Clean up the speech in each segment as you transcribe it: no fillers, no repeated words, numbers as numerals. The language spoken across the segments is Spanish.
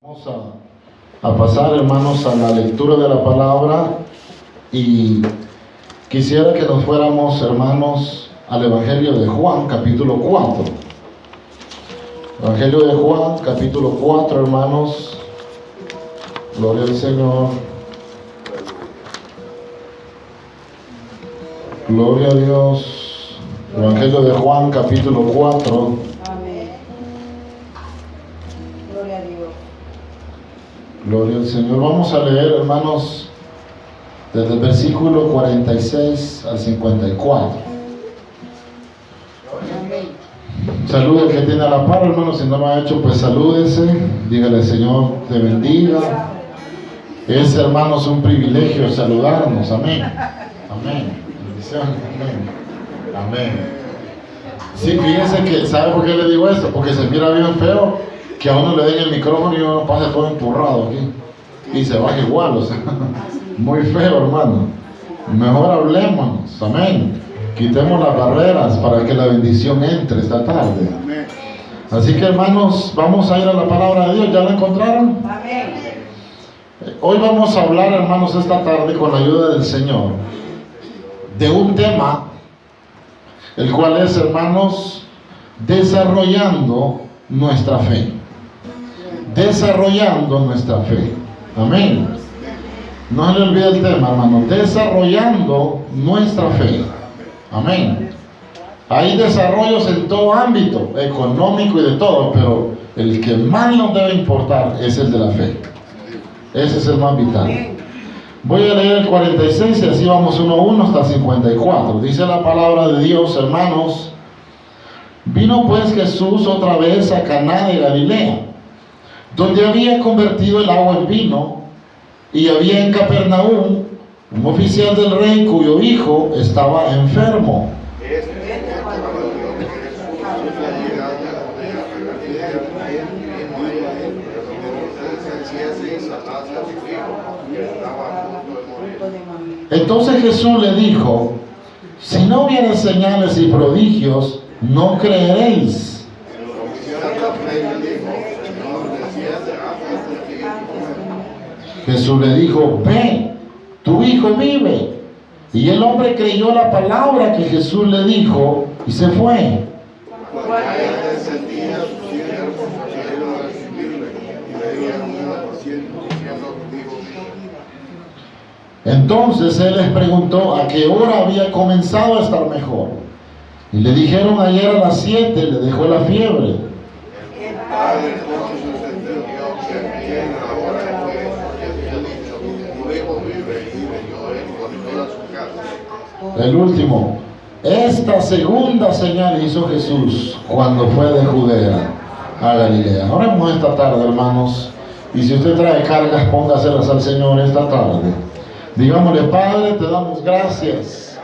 Vamos a pasar, hermanos, a la lectura de la palabra, y quisiera que nos fuéramos, hermanos, al Evangelio de Juan, capítulo 4. Evangelio de Juan, capítulo 4, hermanos. Gloria al Señor. Gloria a Dios. Evangelio de Juan, capítulo 4. Gloria al Señor. Vamos a leer, hermanos, desde el versículo 46 al 54. Salude al que tiene a la par, hermanos. Si no lo ha hecho, pues salúdese. Dígale: Señor te bendiga. Es, hermanos, un privilegio saludarnos. Amén. Amén. Bendición. Amén. Amén. Sí, fíjense que, ¿sabe por qué le digo esto? Porque se mira bien feo que a uno le den el micrófono y uno pase todo empurrado aquí y se baja igual, o sea, muy feo, hermano. Mejor hablemos, amén. Quitemos las barreras para que la bendición entre esta tarde. Así que, hermanos, vamos a ir a la palabra de Dios. ¿Ya la encontraron? Amén. Hoy vamos a hablar, hermanos, esta tarde, con la ayuda del Señor, de un tema, el cual es, hermanos, desarrollando nuestra fe. Desarrollando nuestra fe. Amén. No se le olvide el tema, hermano. Desarrollando nuestra fe. Amén. Hay desarrollos en todo ámbito, económico y de todo, pero el que más nos debe importar es el de la fe. Ese es el más vital. Voy a leer el 46 y así vamos 1 hasta 54. Dice la palabra de Dios, hermanos: vino pues Jesús otra vez a Caná de Galilea, donde había convertido el agua en vino, y había en Capernaum un oficial del rey cuyo hijo estaba enfermo. Entonces Jesús le dijo: si no hubieran señales y prodigios, no creeréis. Jesús le dijo: ve, tu hijo vive. Y el hombre creyó la palabra que Jesús le dijo y se fue. Entonces él les preguntó a qué hora había comenzado a estar mejor. Y le dijeron: ayer a las 7 le dejó la fiebre. El último: esta segunda señal hizo Jesús cuando fue de Judea a Galilea. Oremos esta tarde, hermanos, y si usted trae cargas, póngaselas al Señor esta tarde. Digámosle: Padre, te damos gracias,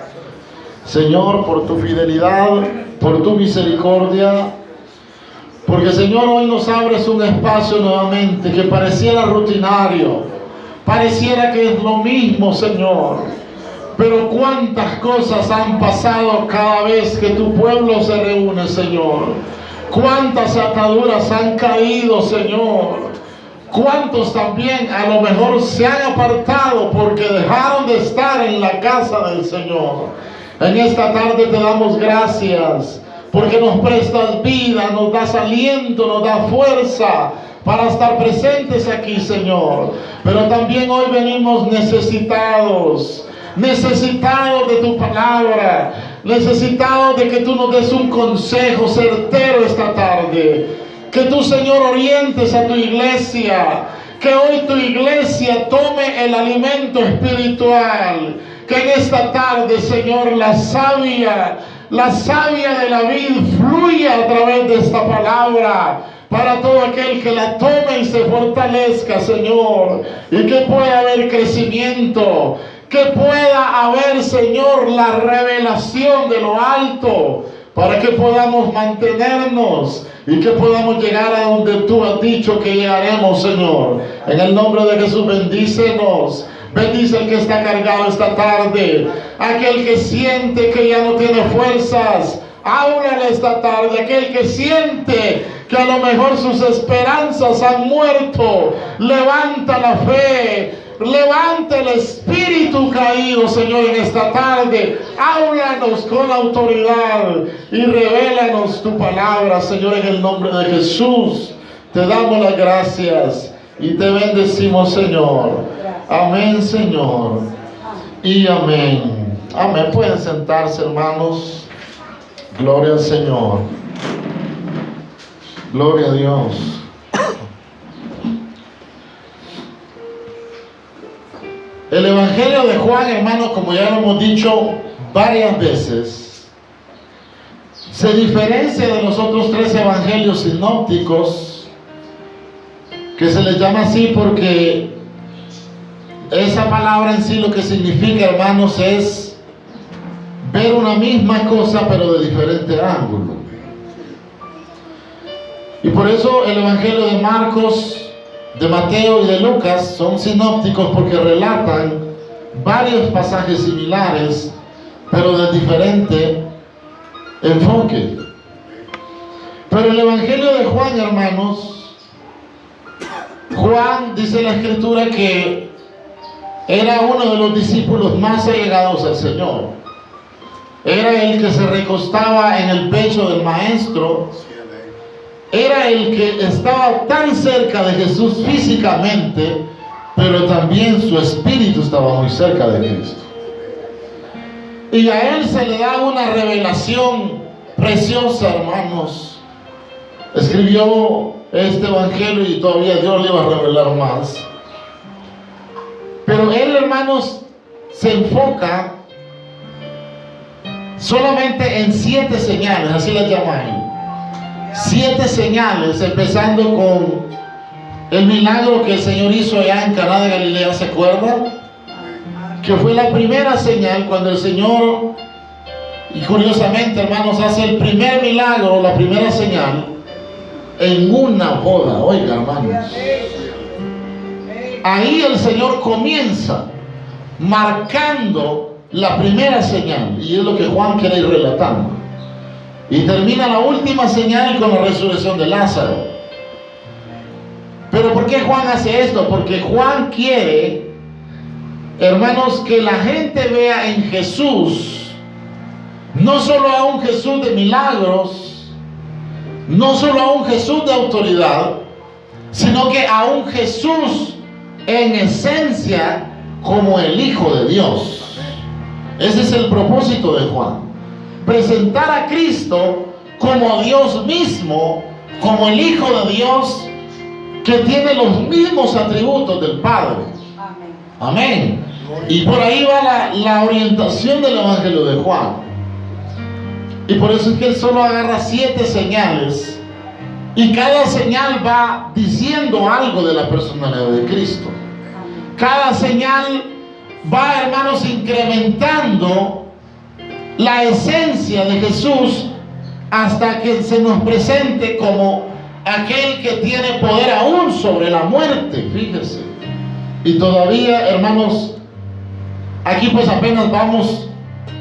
Señor, por tu fidelidad, por tu misericordia, porque, Señor, hoy nos abres un espacio nuevamente que pareciera rutinario, pareciera que es lo mismo, Señor. Pero cuántas cosas han pasado cada vez que tu pueblo se reúne, Señor. Cuántas ataduras han caído, Señor. Cuántos también a lo mejor se han apartado porque dejaron de estar en la casa del Señor. En esta tarde te damos gracias porque nos prestas vida, nos das aliento, nos das fuerza para estar presentes aquí, Señor. Pero también hoy venimos necesitados de tu palabra, necesitados de que tú nos des un consejo certero esta tarde. Que tú, Señor, orientes a tu iglesia, que hoy tu iglesia tome el alimento espiritual, que en esta tarde, Señor, la savia de la vida fluya a través de esta palabra para todo aquel que la tome y se fortalezca, Señor, y que pueda haber crecimiento, que pueda haber, Señor, la revelación de lo alto, para que podamos mantenernos y que podamos llegar a donde tú has dicho que llegaremos, Señor. En el nombre de Jesús, bendícenos. Bendice al que está cargado esta tarde, aquel que siente que ya no tiene fuerzas. Háblale esta tarde, aquel que siente que a lo mejor sus esperanzas han muerto. Levanta la fe, levanta el espíritu caído, Señor, en esta tarde. Háblanos con autoridad y revélanos tu palabra, Señor, en el nombre de Jesús. Te damos las gracias y te bendecimos, Señor. Amén, Señor. Y amén. Amén. Pueden sentarse, hermanos. Gloria al Señor. Gloria a Dios. El Evangelio de Juan, hermanos, como ya lo hemos dicho varias veces, se diferencia de los otros 3 evangelios sinópticos, que se les llama así porque esa palabra en sí lo que significa, hermanos, es ver una misma cosa pero de diferente ángulo. Y por eso el Evangelio de Marcos, de Mateo y de Lucas son sinópticos, porque relatan varios pasajes similares pero de diferente enfoque. Pero el Evangelio de Juan, hermanos, Juan, dice la Escritura, que era uno de los discípulos más allegados al Señor. Era el que se recostaba en el pecho del Maestro. Era el que estaba tan cerca de Jesús físicamente, pero también su espíritu estaba muy cerca de Cristo. Y a él se le da una revelación preciosa, hermanos. Escribió este evangelio y todavía Dios le iba a revelar más. Pero él, hermanos, se enfoca solamente en 7 señales, así las llama él. 7 señales, empezando con el milagro que el Señor hizo allá en Caná de Galilea, ¿se acuerdan? Que fue la primera señal cuando el Señor, y curiosamente, hermanos, hace el primer milagro, la primera señal, en una boda. Oiga, hermanos, ahí el Señor comienza marcando la primera señal, y es lo que Juan quiere ir relatando. Y termina la última señal con la resurrección de Lázaro. Pero ¿por qué Juan hace esto? Porque Juan quiere, hermanos, que la gente vea en Jesús no solo a un Jesús de milagros, no solo a un Jesús de autoridad, sino que a un Jesús en esencia como el Hijo de Dios. Ese es el propósito de Juan. Presentar a Cristo como Dios mismo, como el Hijo de Dios, que tiene los mismos atributos del Padre. Amén. Y por ahí va la orientación del Evangelio de Juan. Y por eso es que él solo agarra 7 señales, y cada señal va diciendo algo de la personalidad de Cristo. Cada señal va, hermanos, incrementando la esencia de Jesús hasta que se nos presente como aquel que tiene poder aún sobre la muerte. Fíjese. Y todavía, hermanos, aquí pues apenas vamos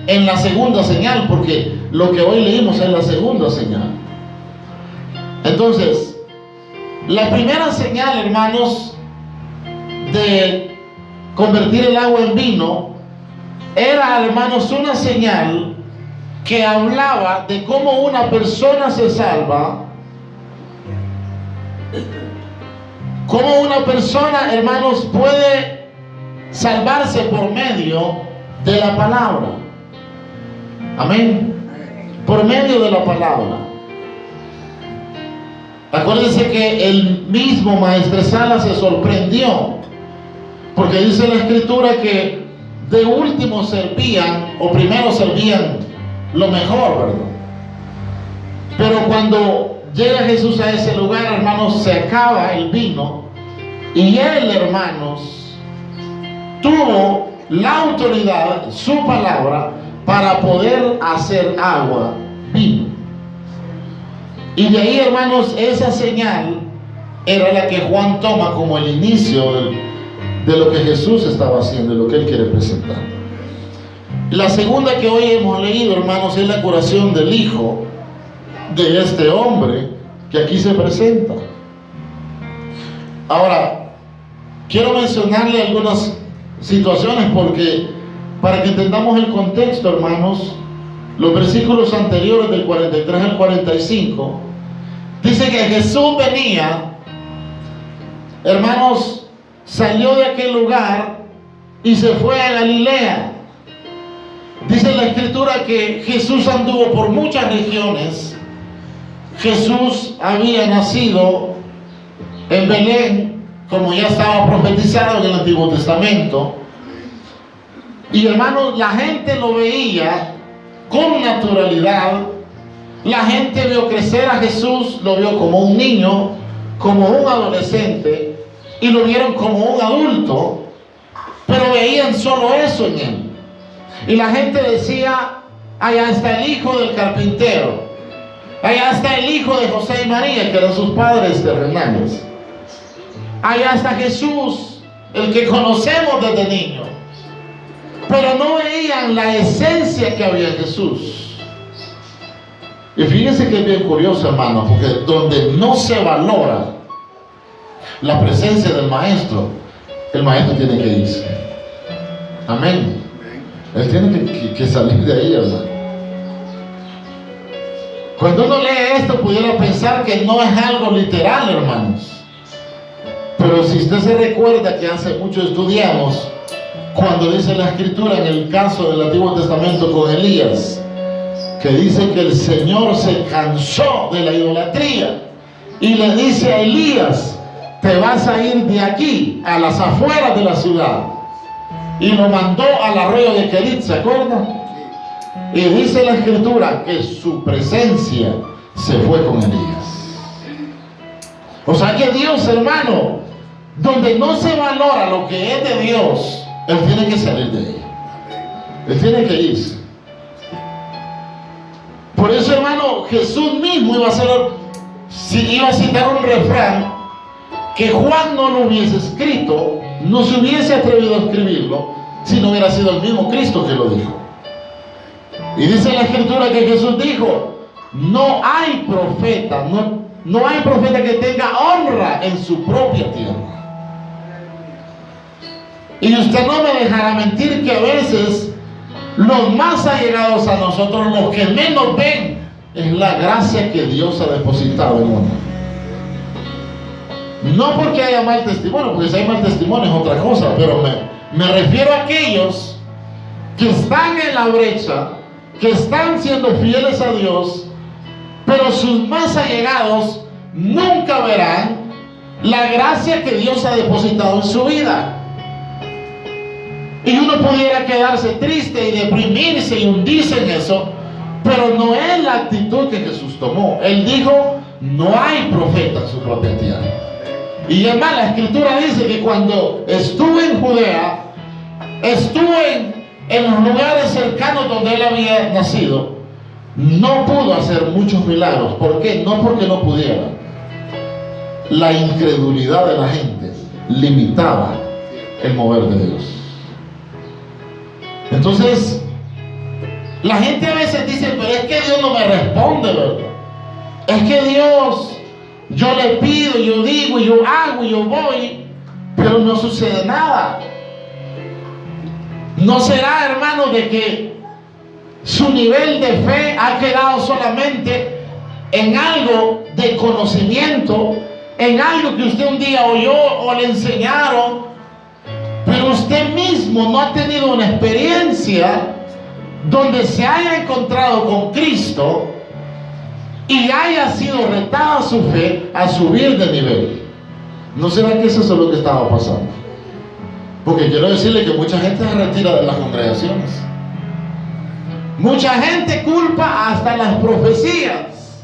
en la segunda señal, porque lo que hoy leímos es la segunda señal. Entonces, la primera señal, hermanos, de convertir el agua en vino era, hermanos, una señal que hablaba de cómo una persona se salva, cómo una persona, hermanos, puede salvarse por medio de la palabra. Amén. Por medio de la palabra. Acuérdense que el mismo Maestresala se sorprendió, porque dice la Escritura que de último servían, o primero servían lo mejor, ¿verdad? Pero cuando llega Jesús a ese lugar, hermanos, se acaba el vino, y él, hermanos, tuvo la autoridad, su palabra, para poder hacer agua vino. Y de ahí, hermanos, esa señal era la que Juan toma como el inicio de lo que Jesús estaba haciendo, de lo que él quiere presentar. La segunda que hoy hemos leído, hermanos, es la curación del hijo de este hombre que aquí se presenta. Ahora, quiero mencionarle algunas situaciones porque para que entendamos el contexto, hermanos, los versículos anteriores del 43 al 45 dice que Jesús venía, hermanos, salió de aquel lugar y se fue a Galilea. Dice la Escritura que Jesús anduvo por muchas regiones. Jesús había nacido en Belén, como ya estaba profetizado en el Antiguo Testamento. Y hermanos, la gente lo veía con naturalidad. La gente vio crecer a Jesús, lo vio como un niño, como un adolescente, y lo vieron como un adulto, pero veían solo eso en él. Y la gente decía: allá está el hijo del carpintero, allá está el hijo de José y María, que eran sus padres terrenales, allá está Jesús, el que conocemos desde niño. Pero no veían la esencia que había en Jesús. Y fíjense que es bien curioso, hermano, porque donde no se valora la presencia del maestro, el maestro tiene que irse. Amén. Él tiene que salir de ahí, hermano. Cuando uno lee esto, pudiera pensar que no es algo literal, hermanos. Pero si usted se recuerda que hace mucho estudiamos cuando dice la Escritura en el caso del Antiguo Testamento con Elías, que dice que el Señor se cansó de la idolatría y le dice a Elías: te vas a ir de aquí a las afueras de la ciudad, y lo mandó al arroyo de Querit, ¿se acuerdan? Y dice la Escritura que su presencia se fue con Elías. O sea que Dios, hermano, donde no se valora lo que es de Dios, Él tiene que salir de ahí. Él tiene que irse. Por eso, hermano, Jesús mismo iba a citar un refrán que Juan no lo hubiese escrito, no se hubiese atrevido a escribirlo, si no hubiera sido el mismo Cristo que lo dijo. Y dice la Escritura que Jesús dijo: no hay profeta, no hay profeta que tenga honra en su propia tierra. Y usted no me dejará mentir que a veces los más allegados a nosotros, los que menos ven, es la gracia que Dios ha depositado en uno. No porque haya mal testimonio, porque si hay mal testimonio es otra cosa, pero me refiero a aquellos que están en la brecha, que están siendo fieles a Dios, pero sus más allegados nunca verán la gracia que Dios ha depositado en su vida. Y uno pudiera quedarse triste y deprimirse y hundirse en eso, pero no es la actitud que Jesús tomó. Él dijo: no hay profeta en su propia tierra. Y además la Escritura dice que cuando estuvo en Judea, estuvo en los lugares cercanos donde él había nacido, no pudo hacer muchos milagros. ¿Por qué? No porque no pudiera. La incredulidad de la gente limitaba el mover de Dios. Entonces, la gente a veces dice: pero es que Dios no me responde, ¿verdad? Es que Dios, yo le pido, yo digo, yo hago, yo voy, pero no sucede nada. ¿No será, hermano, de que su nivel de fe ha quedado solamente en algo de conocimiento, en algo que usted un día oyó o le enseñaron, pero usted mismo no ha tenido una experiencia donde se haya encontrado con Cristo y haya sido retada su fe a subir de nivel? ¿No será que eso es lo que estaba pasando? Porque quiero decirle que mucha gente se retira de las congregaciones. Mucha gente culpa hasta las profecías.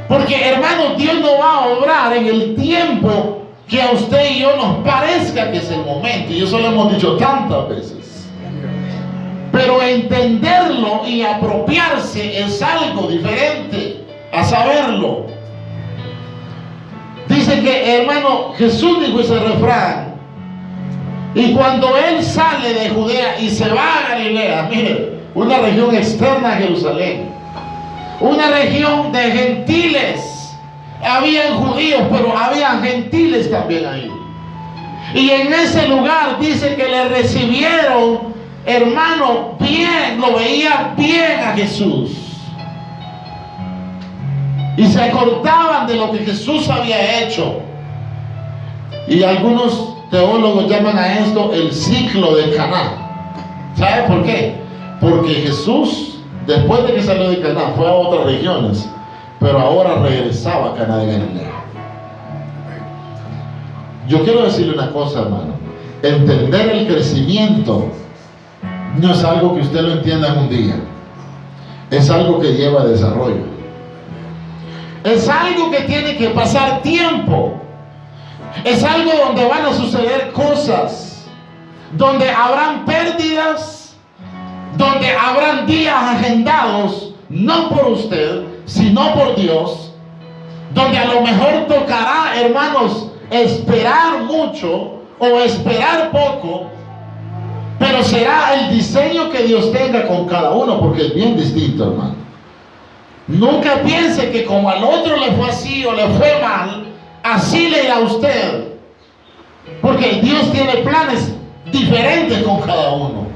Porque, hermano, Dios no va a obrar en el tiempo que a usted y yo nos parezca que es el momento. Y eso lo hemos dicho tantas veces. Pero entenderlo y apropiarse es algo diferente a saberlo. Dice que, hermano, Jesús dijo ese refrán: y cuando él sale de Judea y se va a Galilea, mire, una región externa a Jerusalén, una región de gentiles. Habían judíos, pero habían gentiles también ahí. Y en ese lugar dice que le recibieron, hermano, bien, lo veían bien a Jesús. Y se acordaban de lo que Jesús había hecho. Y algunos teólogos llaman a esto el ciclo de Caná. ¿Sabe por qué? Porque Jesús, después de que salió de Caná, fue a otras regiones, pero ahora regresaba a Caná de Galilea. Yo quiero decirle una cosa, hermano. Entender el crecimiento no es algo que usted lo entienda en un día. Es algo que lleva desarrollo. Es algo que tiene que pasar tiempo. Es algo donde van a suceder cosas, donde habrán pérdidas, donde habrán días agendados, no por usted, sino por Dios, donde a lo mejor tocará, hermanos, esperar mucho o esperar poco, pero será el diseño que Dios tenga con cada uno, porque es bien distinto, hermano. Nunca piense que como al otro le fue así o le fue mal, así le irá a usted, porque Dios tiene planes diferentes con cada uno.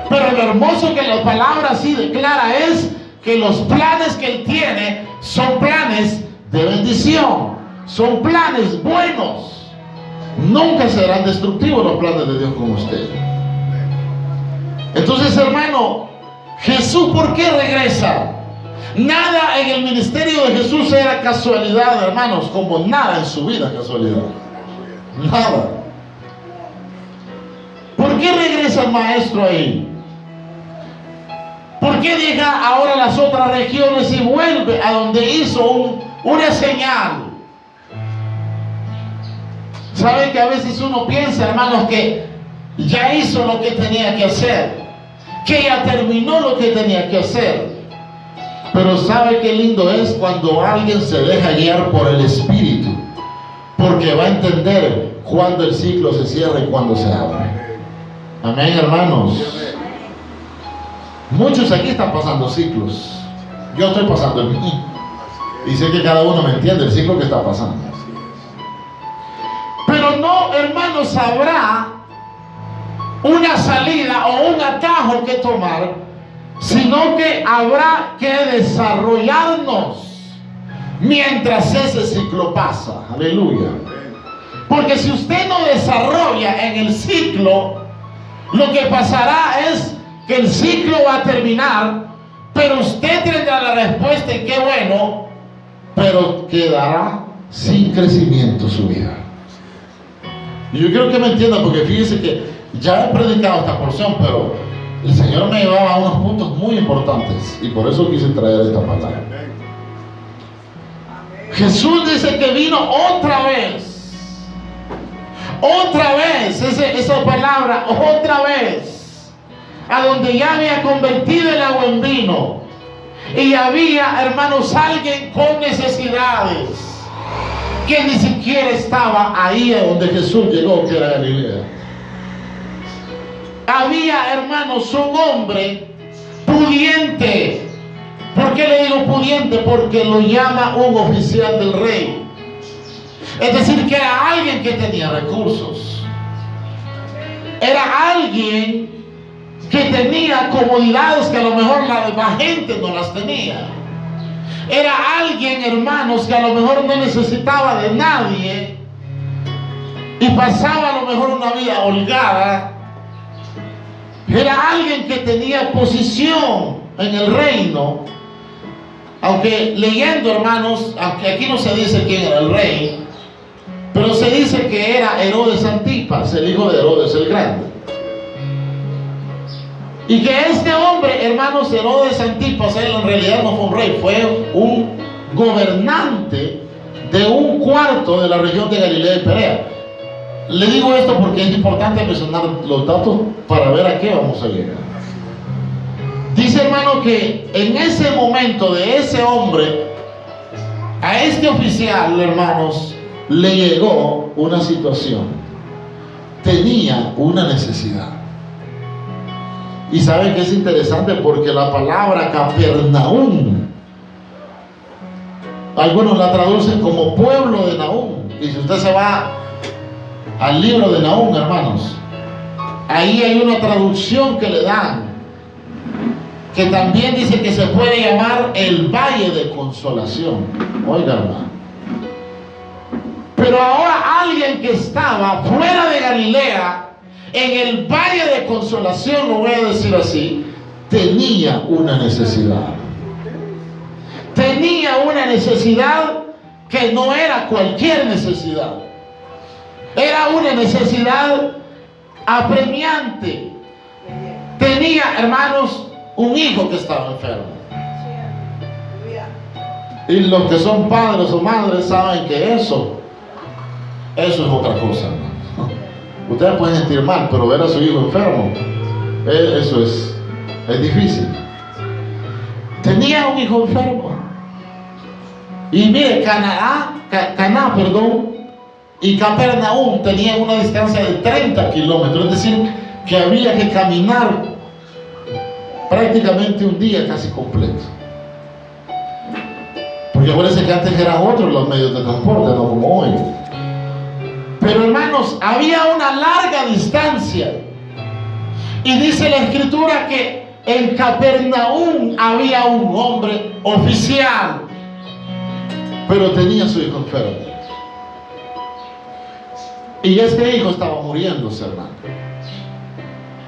Pero lo hermoso que la palabra así declara es que los planes que Él tiene son planes de bendición, son planes buenos. Nunca serán destructivos los planes de Dios con usted. Entonces, hermano, Jesús, ¿por qué regresa? Nada en el ministerio de Jesús era casualidad, hermanos, como nada en su vida es casualidad. Nada. ¿Por qué regresa el maestro ahí? ¿Por qué deja ahora las otras regiones y vuelve a donde hizo una señal? ¿Saben que a veces uno piensa, hermanos, que ya hizo lo que tenía que hacer, que ya terminó lo que tenía que hacer? Pero ¿sabe qué lindo es cuando alguien se deja guiar por el Espíritu? Porque va a entender cuándo el ciclo se cierra y cuándo se abre. Amén, hermanos. Muchos aquí están pasando ciclos. Yo estoy pasando el mío. Y sé que cada uno me entiende el ciclo que está pasando. Pero no, hermanos, habrá una salida o un atajo que tomar, sino que habrá que desarrollarnos mientras ese ciclo pasa. Aleluya. Porque si usted no desarrolla en el ciclo, lo que pasará es que el ciclo va a terminar, pero usted tendrá la respuesta y qué bueno, pero quedará sin crecimiento su vida. Y yo quiero que me entiendan, porque fíjense que ya he predicado esta porción, pero el Señor me llevaba a unos puntos muy importantes y por eso quise traer esta palabra. Jesús dice que vino otra vez, esa palabra, otra vez, a donde ya había convertido el agua en vino y había, hermanos, alguien con necesidades que ni siquiera estaba ahí a donde Jesús llegó, que era Galilea. Había, hermanos, un hombre pudiente. ¿Por qué le digo pudiente? Porque lo llama un oficial del rey. Es decir, que era alguien que tenía recursos. Era alguien que tenía comodidades que a lo mejor la demás gente no las tenía. Era alguien, hermanos, que a lo mejor no necesitaba de nadie y pasaba a lo mejor una vida holgada. Era alguien que tenía posición en el reino. Aunque leyendo, hermanos, aunque aquí no se dice quién era el rey, pero se dice que era Herodes Antipas, el hijo de Herodes el Grande. Y que este hombre, hermanos, Herodes Antipas, él en realidad no fue un rey, fue un gobernante de un cuarto de la región de Galilea y Perea. Le digo esto porque es importante mencionar los datos para ver a qué vamos a llegar. Dice, hermano, que en ese momento de ese hombre, a este oficial, hermanos, le llegó una situación. Tenía una necesidad. Y saben que es interesante porque la palabra Capernaum Algunos la traducen como pueblo de Nahum. Y si usted se va al libro de Nahum, hermanos, ahí hay una traducción que le dan, que también dice que se puede llamar el Valle de Consolación. Oiga, hermano. Pero ahora alguien que estaba fuera de Galilea, en el Valle de Consolación, lo voy a decir así, tenía una necesidad. Tenía una necesidad que no era cualquier necesidad. Era una necesidad apremiante. Tenía, hermanos, un hijo que estaba enfermo. Y los que son padres o madres saben que eso es otra cosa, hermano. Ustedes pueden sentir mal, pero ver a su hijo enfermo, eso es difícil. Tenía un hijo enfermo. Y mire, Caná, y Capernaum tenían una distancia de 30 kilómetros, es decir, que había que caminar prácticamente un día casi completo. Porque acuérdense que antes eran otros los medios de transporte, no como hoy. Pero hermanos, había una larga distancia. Y dice la Escritura que en Capernaum había un hombre oficial, pero tenía su hijo enfermo. Y este hijo estaba muriéndose, hermano.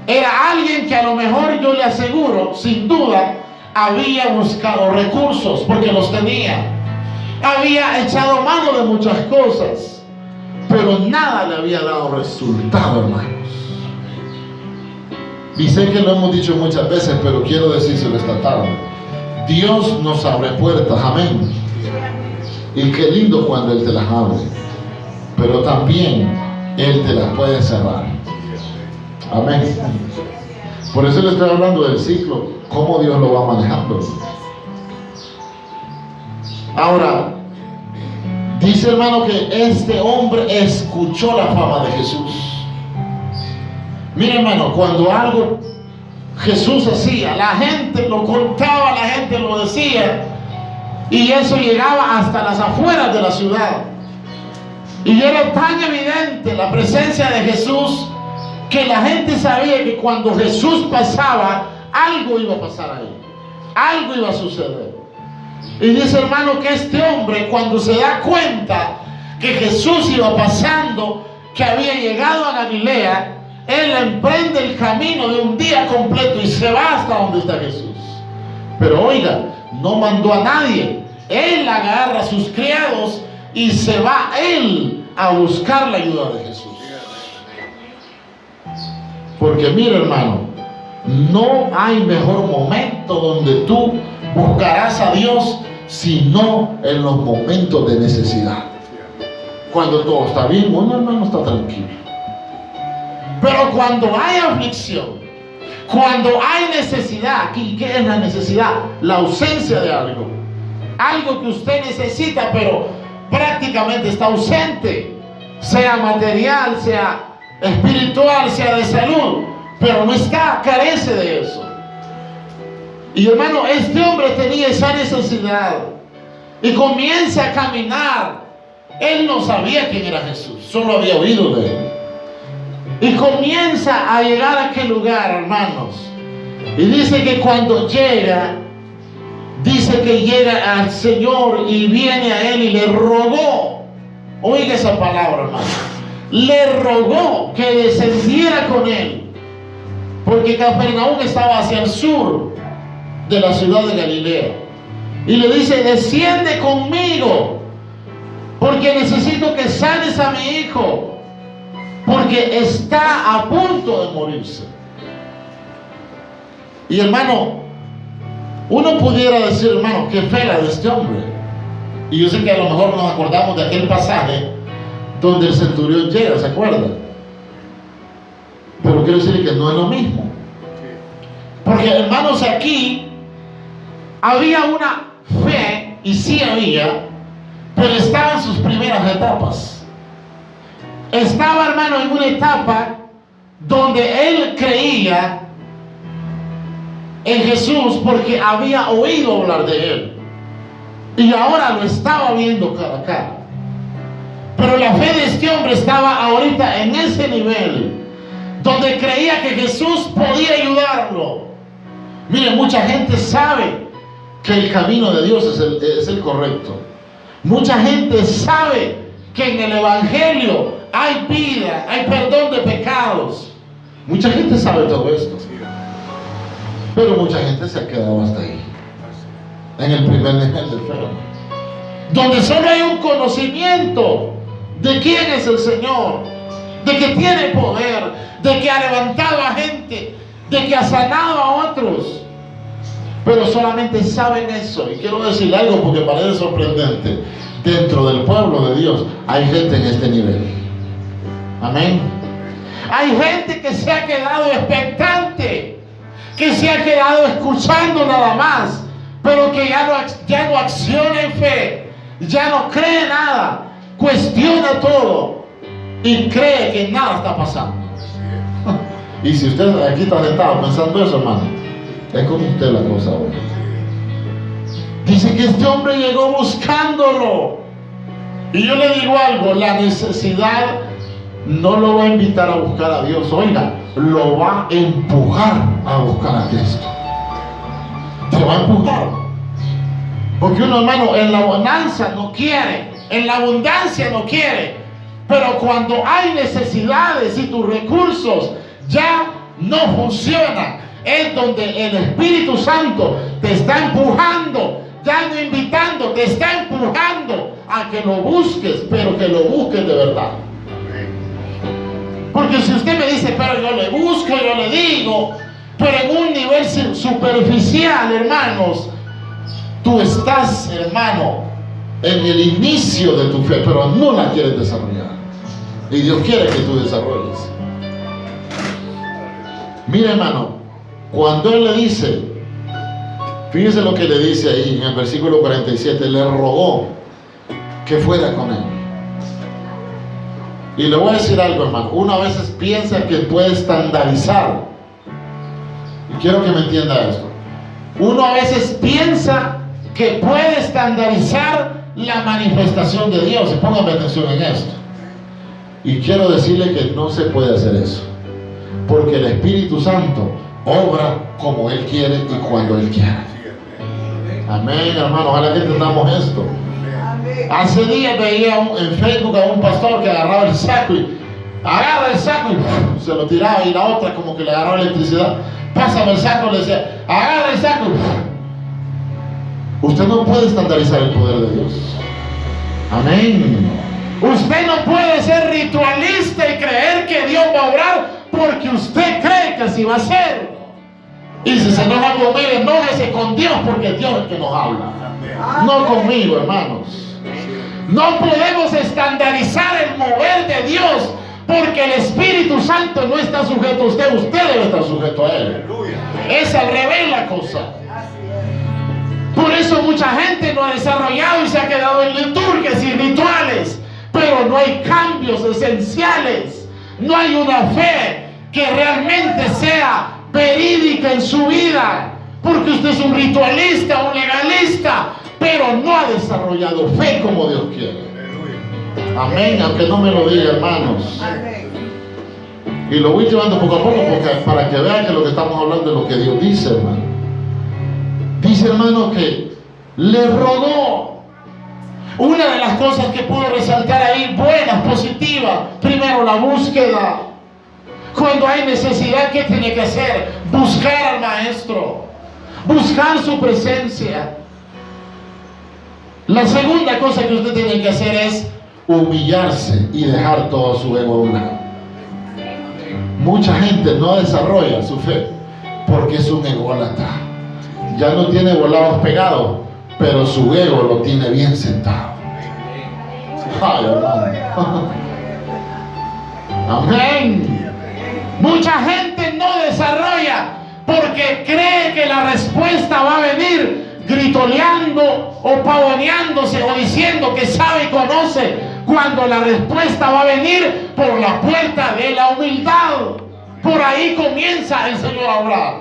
Era alguien que a lo mejor, yo le aseguro, sin duda, había buscado recursos, porque los tenía. Había echado mano de muchas cosas, pero nada le había dado resultado, hermanos. Y sé que lo hemos dicho muchas veces, pero quiero decírselo esta tarde. Dios nos abre puertas, amén. Y qué lindo cuando Él te las abre, pero también Él te las puede cerrar. Amén. Por eso le estoy hablando del ciclo, cómo Dios lo va manejando. Ahora, dice, hermano, que este hombre escuchó la fama de Jesús. Mira, hermano, cuando algo Jesús hacía, la gente lo contaba, la gente lo decía, y eso llegaba hasta las afueras de la ciudad. Y era tan evidente la presencia de Jesús que la gente sabía que cuando Jesús pasaba, algo iba a pasar ahí, algo iba a suceder. Y dice, hermano, que este hombre, cuando se da cuenta que Jesús iba pasando, que había llegado a Galilea, él emprende el camino de un día completo y se va hasta donde está Jesús. Pero oiga, no mandó a nadie. Él agarra a sus criados y se va él a buscar la ayuda de Jesús. Porque mira, hermano, no hay mejor momento donde tú buscarás a Dios sino en los momentos de necesidad. Cuando todo está bien, uno, hermano, está tranquilo. Pero cuando hay aflicción, cuando hay necesidad, ¿qué es la necesidad? La ausencia de algo. Algo que usted necesita, pero prácticamente está ausente. Sea material, sea espiritual, sea de salud, pero no está, carece de eso. Y hermano, este hombre tenía esa necesidad y comienza a caminar. Él no sabía quién era Jesús, solo había oído de él. Y comienza a llegar a aquel lugar, hermanos. Y dice que cuando llega, dice que llega al Señor y viene a él y le rogó. Oiga esa palabra, hermano. Le rogó que descendiera con él, porque Capernaum estaba hacia el sur de la ciudad de Galilea. Y le dice, desciende conmigo, porque necesito que sanes a mi hijo, porque está a punto de morirse. Y hermano, uno pudiera decir, hermano, qué fe la de este hombre. Y yo sé que a lo mejor nos acordamos de aquel pasaje donde el centurión llega, ¿se acuerdan? Pero quiero decirle que no es lo mismo. Porque, hermanos, aquí había una fe, y sí había, pero estaba en sus primeras etapas. Estaba, hermano, en una etapa donde él creía en Jesús porque había oído hablar de él. y ahora lo estaba viendo cara a cara. Pero la fe de este hombre estaba ahorita en ese nivel donde creía que Jesús podía ayudarlo. Mire, mucha gente sabe que el camino de Dios es el correcto. Mucha gente sabe que en el Evangelio hay vida, hay perdón de pecados. Mucha gente sabe todo esto, pero mucha gente se ha quedado hasta ahí, en el primer nivel de fe, donde solo hay un conocimiento de quién es el Señor, de que tiene poder, de que ha levantado a gente, de que ha sanado a otros, pero solamente saben eso. Y quiero decir algo porque parece sorprendente: dentro del pueblo de Dios hay gente en este nivel. Amén. Hay gente que se ha quedado expectante, que se ha quedado escuchando nada más, pero que ya no acciona en fe, ya no cree nada, cuestiona todo y cree que nada está pasando. Y si usted aquí está sentado pensando eso, hermano, es como usted la cosa ahora. Dice que este hombre llegó buscándolo. Y yo le digo algo: la necesidad no lo va a invitar a buscar a Dios, oiga, lo va a empujar a buscar a Cristo. Te va a empujar. Porque uno, hermano, en la bonanza no quiere, en la abundancia no quiere, pero cuando hay necesidades y tus recursos ya no funcionan, es donde el Espíritu Santo te está empujando, ya no invitando, te está empujando a que lo busques, pero que lo busques de verdad. Porque si usted me dice, pero yo le busco, yo le digo, pero en un nivel superficial, hermanos, tú estás, hermano, en el inicio de tu fe, pero no la quieres desarrollar. Y Dios quiere que tú desarrolles. Mira, hermano, cuando Él le dice, fíjese lo que le dice ahí en el versículo 47, le rogó que fuera con Él. Y le voy a decir algo, hermano, uno a veces piensa que puede estandarizar, y quiero que me entienda esto. Uno a veces piensa que puede estandarizar la manifestación de Dios, y póngame atención en esto. Y quiero decirle que no se puede hacer eso, porque el Espíritu Santo obra como Él quiere y cuando Él quiere. Amén, hermano, ojalá que entendamos esto. Hace días veía en Facebook a un pastor que agarraba el saco y agarra el saco y se lo tiraba, y la otra como que le agarraba electricidad. Pásame el saco, le decía, agarra el saco. Usted no puede estandarizar el poder de Dios. Amén. Usted no puede ser ritualista y creer que Dios va a obrar porque usted cree que así va a ser. Y si se enoja conmigo, enójese con Dios, porque Dios es el que nos habla, no conmigo, hermanos. No podemos estandarizar el mover de Dios, porque el Espíritu Santo no está sujeto a usted, usted debe estar sujeto a Él. Es al revés la cosa. Por eso mucha gente no ha desarrollado y se ha quedado en liturgias y rituales, pero no hay cambios esenciales, no hay una fe que realmente sea verídica en su vida, porque usted es un ritualista, un legalista, pero no ha desarrollado fe como Dios quiere. Amén, aunque no me lo diga, hermanos. Y lo voy llevando poco a poco para que vean que lo que estamos hablando es lo que Dios dice, hermano. Dice, hermano, que le rogó. Una de las cosas que puedo resaltar ahí, buenas, positivas: primero, la búsqueda. Cuando hay necesidad, ¿qué tiene que hacer? Buscar al Maestro, buscar su presencia. La segunda cosa que usted tiene que hacer es humillarse y dejar todo su ego a un lado. Mucha gente no desarrolla su fe porque es un ególatra. Ya no tiene volados pegados, pero su ego lo tiene bien sentado. Ay, hermano. Amén. Mucha gente no desarrolla porque cree que la respuesta va a venir gritoleando o pavoneándose o diciendo que sabe y conoce, cuando la respuesta va a venir por la puerta de la humildad. Por ahí comienza el Señor a hablar.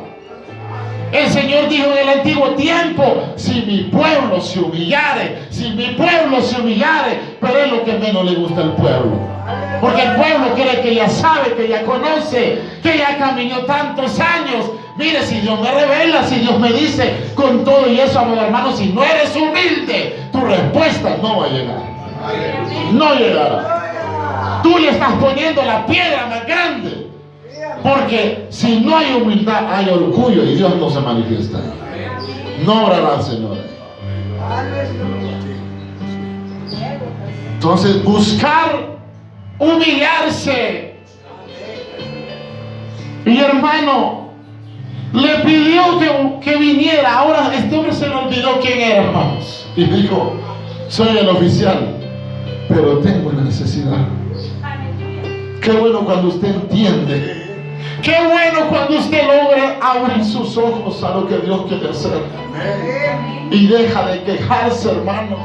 El Señor dijo en el antiguo tiempo: si mi pueblo se humillare, si mi pueblo se humillare. Pero es lo que menos le gusta al pueblo, porque el pueblo cree que ya sabe, que ya conoce, que ya caminó tantos años. Mire, si Dios me revela, si Dios me dice, con todo y eso, amado hermano, si no eres humilde, tu respuesta no va a llegar. No llegará. Tú le estás poniendo la piedra más grande. Porque si no hay humildad, hay orgullo y Dios no se manifiesta. No obrará al Señor. Entonces, buscar humillarse. Y hermano, le pidió que viniera. Ahora este hombre se le olvidó quién era, hermanos. Y dijo: soy el oficial, pero tengo una necesidad. Qué bueno cuando usted entiende. Qué bueno cuando usted logra abrir sus ojos a lo que Dios quiere hacer. Y deja de quejarse, hermanos.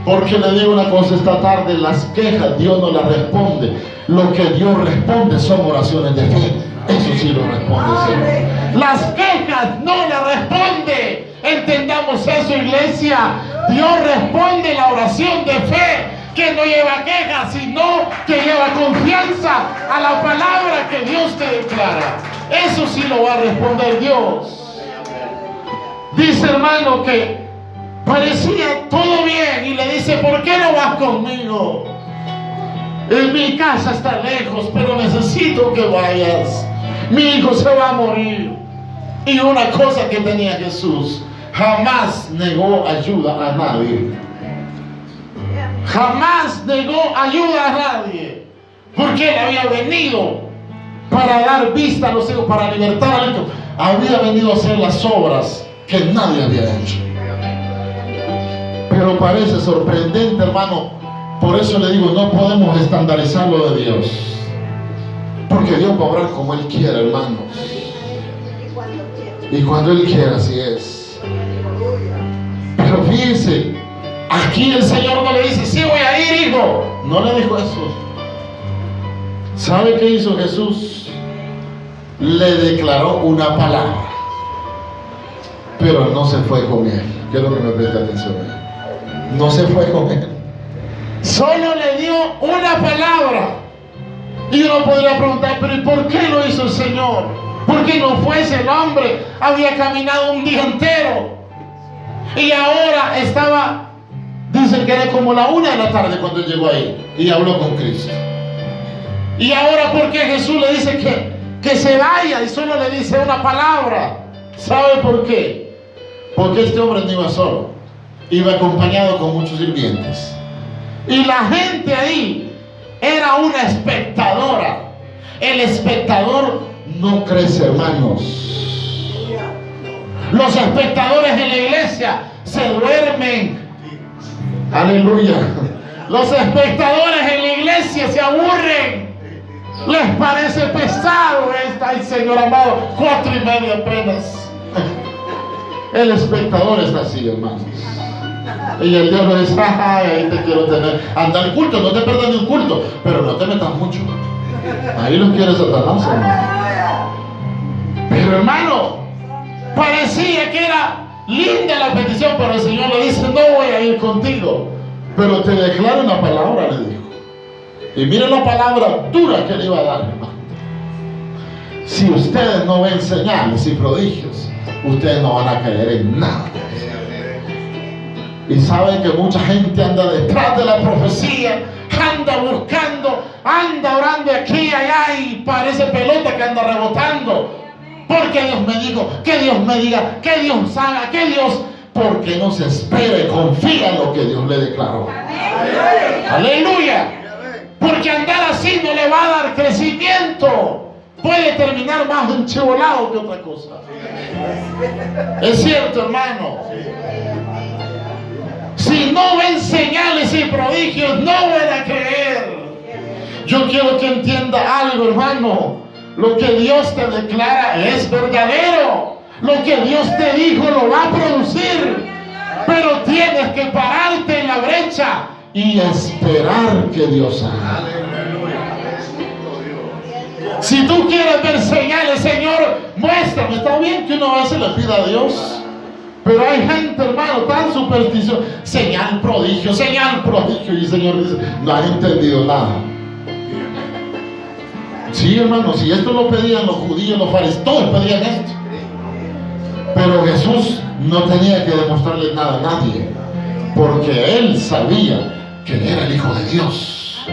Porque le digo una cosa esta tarde: las quejas Dios no las responde. Lo que Dios responde son oraciones de fe. Eso sí lo responde el Señor. Las quejas no las responde. Entendamos eso, iglesia. Dios responde la oración de fe, que no lleva quejas, sino que lleva confianza a la palabra que Dios te declara. Eso sí lo va a responder Dios. Dice, hermano, que parecía todo bien y le dice: ¿por qué no vas conmigo? Mi casa está lejos, pero necesito que vayas. Mi hijo se va a morir. Y una cosa que tenía Jesús: jamás negó ayuda a nadie. Jamás negó ayuda a nadie, porque él había venido para dar vista a los ciegos, para libertar a los hijos. Había venido a hacer las obras que nadie había hecho. Pero parece sorprendente, hermano. Por eso le digo, no podemos estandarizar lo de Dios, porque Dios va a obrar como Él quiera, hermanos. Y cuando Él quiera, así es. Pero fíjense, aquí el Señor no le dice: sí, voy a ir, hijo. No le dijo eso. ¿Sabe qué hizo Jesús? Le declaró una palabra, pero no se fue con él. Quiero que me preste atención. No se fue con él. Solo le dio una palabra. Y uno podría preguntar: pero ¿y por qué lo hizo el Señor? Porque no fuese el hombre. Había caminado un día entero y ahora estaba, dicen que era como la 1 de la tarde cuando él llegó ahí y habló con Cristo. Y ahora, ¿por qué Jesús le dice que se vaya y solo le dice una palabra? ¿Sabe por qué? Porque este hombre no iba solo, iba acompañado con muchos sirvientes. Y la gente ahí era una espectadora. El espectador no crece, hermanos. Los espectadores en la iglesia se duermen. Aleluya. Los espectadores en la iglesia se aburren. Les parece pesado el Señor amado. 4:30 apenas. El espectador está así, hermanos. Y el diablo dice: ay, ahí te quiero tener. Anda al culto, no te pierdas ni un culto, pero no te metas mucho. Ahí los quiere Satanás, hermano. Pero, hermano, parecía que era linda la petición, pero el Señor le dice: no voy a ir contigo, pero te declaro una palabra, le dijo. Y mire la palabra dura que le iba a dar, hermano. Si ustedes no ven señales y prodigios, ustedes no van a creer en nada. Y saben que mucha gente anda detrás de la profecía, anda buscando, anda orando aquí y allá, y parece pelota que anda rebotando. Porque Dios me dijo, que Dios me diga, que Dios haga, que Dios... Porque no se espera y confía en lo que Dios le declaró. Aleluya. Porque andar así no le va a dar crecimiento. Puede terminar más enchivolado que otra cosa. Es cierto, hermano. Si no ven señales y prodigios, no van a creer. Yo quiero que entienda algo, hermano. Lo que Dios te declara es verdadero. Lo que Dios te dijo lo va a producir. Pero tienes que pararte en la brecha y esperar que Dios haga. Si tú quieres ver señales, Señor, muéstrame. Está bien que uno a veces le pida a Dios, pero hay gente, hermano, tan supersticiosa. Señal, prodigio, señal, prodigio. Y el Señor dice, no has entendido nada. Sí, hermano, si esto lo pedían los judíos, los fariseos, todos pedían esto. Pero Jesús no tenía que demostrarle nada a nadie, porque Él sabía que Él era el Hijo de Dios.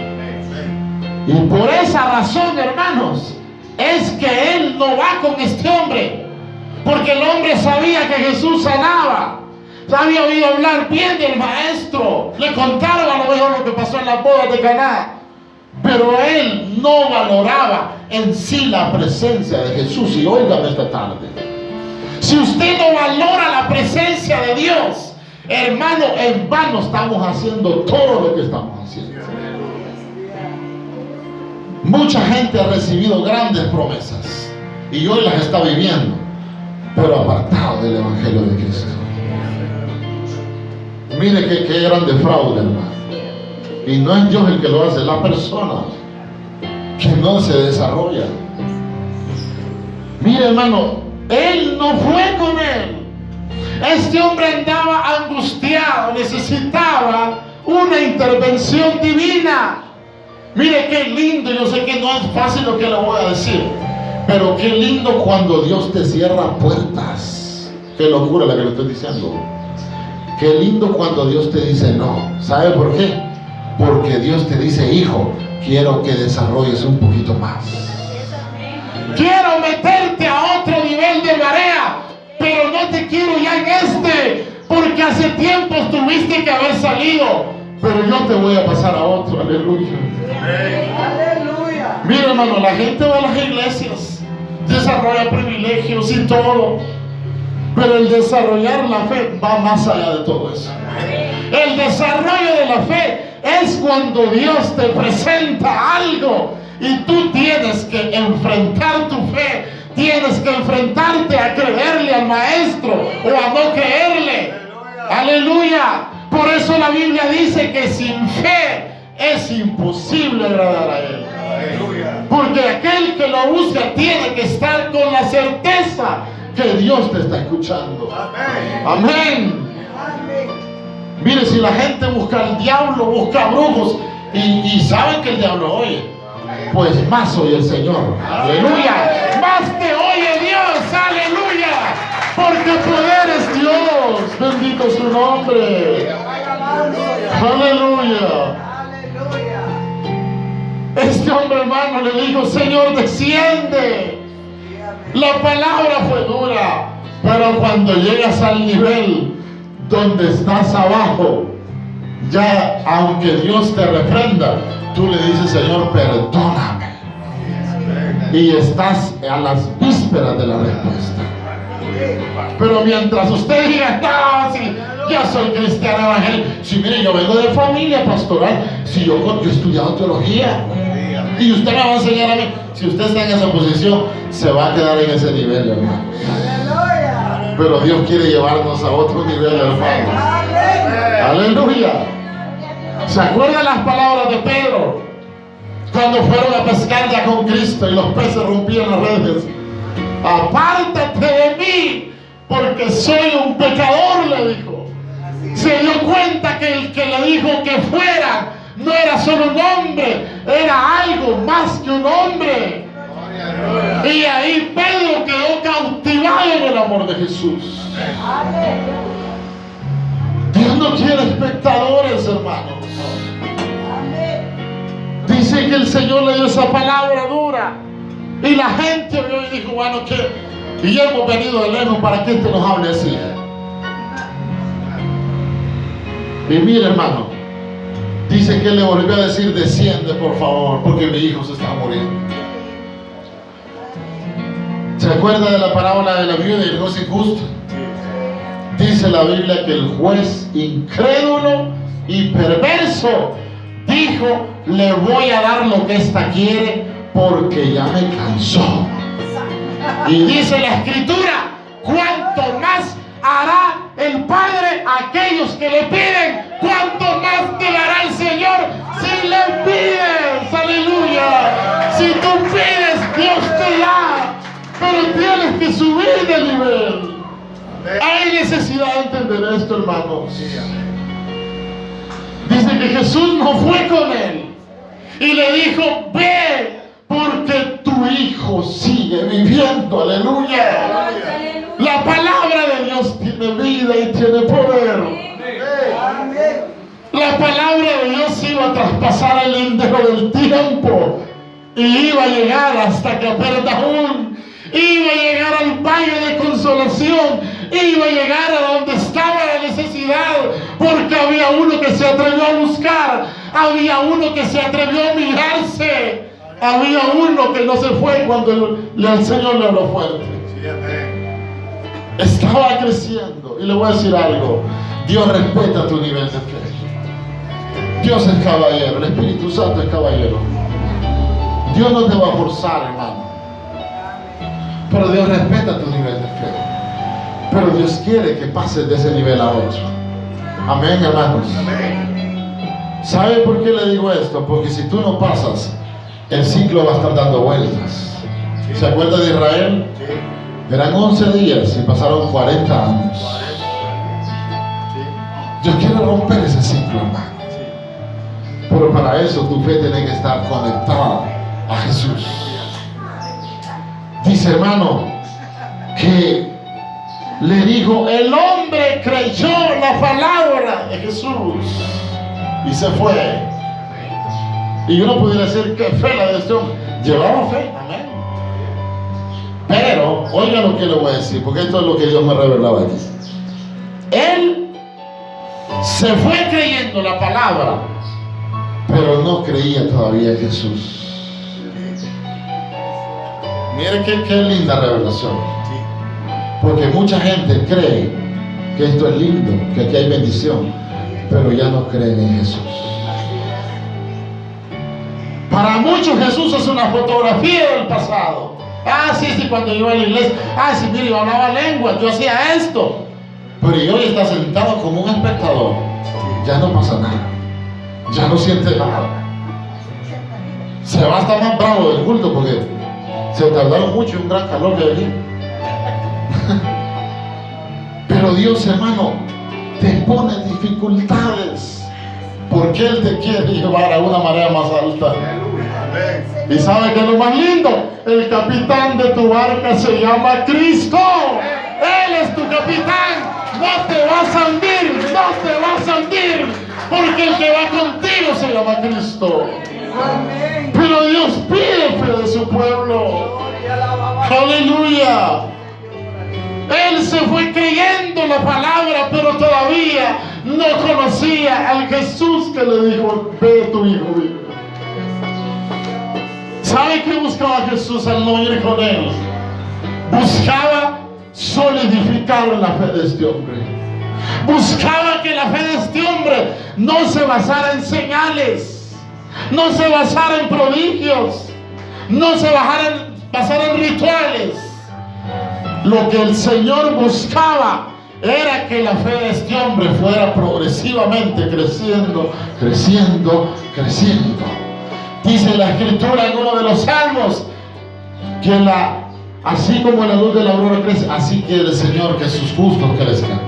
Y por esa razón, hermanos, es que Él no va con este hombre, porque el hombre sabía que Jesús sanaba, había oído hablar bien del maestro, le contaron a lo mejor lo que pasó en las bodas de Caná, pero él no valoraba en sí la presencia de Jesús. Y óigame esta tarde, si usted no valora la presencia de Dios, hermano, en vano estamos haciendo todo lo que estamos haciendo. Mucha gente ha recibido grandes promesas y hoy las está viviendo, pero apartado del Evangelio de Cristo. Mire qué grande fraude, hermano. Y no es Dios el que lo hace, la persona que no se desarrolla. Mire, hermano, Él no fue con él. Este hombre andaba angustiado, necesitaba una intervención divina. Mire qué lindo, yo sé que no es fácil lo que le voy a decir, pero qué lindo cuando Dios te cierra puertas. Qué locura la que le estoy diciendo. Qué lindo cuando Dios te dice no. ¿Sabe por qué? Porque Dios te dice, hijo, quiero que desarrolles un poquito más. Quiero meterte a otro nivel de marea, pero no te quiero ya en este, porque hace tiempo tuviste que haber salido, pero yo te voy a pasar a otro. Aleluya. Aleluya. Mira, hermano, la gente va a las iglesias, desarrolla privilegios y todo, pero el desarrollar la fe va más allá de todo eso. El desarrollo de la fe es cuando Dios te presenta algo y tú tienes que enfrentar tu fe, tienes que enfrentarte a creerle al maestro o a no creerle. Aleluya. Por eso la Biblia dice que sin fe es imposible agradar a Él. Porque aquel que lo busca tiene que estar con la certeza que Dios te está escuchando. Amén. Mire, si la gente busca al diablo, busca brujos y saben que el diablo oye, pues más oye el Señor. Aleluya. Más te oye Dios. Aleluya. Porque poder es Dios. Bendito su nombre. Aleluya. Este hombre, hermano, le dijo, Señor, desciende. La palabra fue dura, pero cuando llegas al nivel donde estás abajo, ya aunque Dios te reprenda, tú le dices, Señor, perdóname. Y estás a las vísperas de la respuesta. Pero mientras usted diga, no, si yo soy cristiano evangélico, si mire, yo vengo de familia pastoral, si yo he estudiado teología, y usted me va a enseñar a mí, si usted está en esa posición, se va a quedar en ese nivel, hermano. Pero Dios quiere llevarnos a otro nivel, hermano. Aleluya. ¿Se acuerdan las palabras de Pedro cuando fueron a pescar ya con Cristo y los peces rompían las redes? Apártate de mí, porque soy un pecador, le dijo. Se dio cuenta que el que le dijo que fuera no era solo un hombre, era algo más que un hombre. Y ahí Pedro quedó cautivado en el amor de Jesús. Dios no quiere espectadores, hermanos. Dice que el Señor le dio esa palabra dura y la gente oyó y dijo, bueno, ¿qué? Y hemos venido de lejos para que este nos hable así. Y mire, hermano, dice que le volvió a decir, desciende por favor, porque mi hijo se está muriendo. ¿Se acuerda de la parábola de la viuda y el juez injusto? Dice la Biblia que el juez incrédulo y perverso dijo, le voy a dar lo que ésta quiere porque ya me cansó. Y dice la Escritura, cuanto más hará el Padre a aquellos que le piden, cuanto más te dará el Señor si le pides. Aleluya. Si tú pides, Dios te da, pero tienes que subir de nivel. Hay necesidad de entender esto, hermanos. Dice que Jesús no fue con él y le dijo: ve, porque tu hijo sigue viviendo. Aleluya. La palabra de Dios tiene vida y tiene poder. La palabra de Dios iba a traspasar el lindero del tiempo y iba a llegar hasta Capernaum. Iba a llegar al valle de consolación, iba a llegar a donde estaba la necesidad, porque había uno que se atrevió a buscar, había uno que se atrevió a mirarse, había uno que no se fue cuando el Señor le habló fuerte. Estaba creciendo. Y le voy a decir algo: Dios respeta tu nivel de fe. Dios es caballero, el Espíritu Santo es caballero. Dios no te va a forzar, hermano. Pero Dios respeta tu nivel de fe. Pero Dios quiere que pases de ese nivel a otro. Amén, hermanos. ¿Sabe por qué le digo esto? Porque si tú no pasas, el ciclo va a estar dando vueltas. ¿Se acuerda de Israel? Eran 11 días y pasaron 40 años. Yo quiero romper ese ciclo, hermano. Pero para eso tu fe tiene que estar conectada a Jesús. Dice, hermano, que le dijo: el hombre creyó la palabra de Jesús y se fue. Y uno pudiera decir: ¿qué fe la de este hombre? Llevaba fe, amén. Pero oiga lo que le voy a decir, porque esto es lo que Dios me revelaba aquí. Él se fue creyendo la palabra, pero no creía todavía en Jesús. Mire qué linda revelación. Porque mucha gente cree que esto es lindo, que aquí hay bendición, pero ya no creen en Jesús. Para muchos Jesús es una fotografía del pasado. Sí, cuando yo iba a la iglesia, sí, mire, yo hablaba lenguas, yo hacía esto. Pero hoy está sentado como un espectador. Ya no pasa nada. Ya no siente nada. Se va a estar más bravo del culto porque se tardaron mucho en un gran calor que hay aquí. Pero Dios, hermano, te pone dificultades porque Él te quiere llevar a una marea más alta. ¿Y sabe qué es lo más lindo? El capitán de tu barca se llama Cristo. Él es tu capitán. No te vas a hundir, no te vas a hundir, porque el que va contigo se llama Cristo. Pero Dios pide fe de su pueblo. Aleluya. Él se fue creyendo la palabra, pero todavía no conocía al Jesús que le dijo: ve, tu hijo vive. ¿Sabe qué buscaba Jesús al no ir con él? Buscaba solidificar la fe de este hombre. Buscaba que la fe de este hombre no se basara en señales, no se basara en prodigios, no se basara en rituales. Lo que el Señor buscaba era que la fe de este hombre fuera progresivamente creciendo, creciendo, creciendo. Dice la Escritura en uno de los salmos que así como la luz de la aurora crece, así quiere el Señor que sus justos crezcan.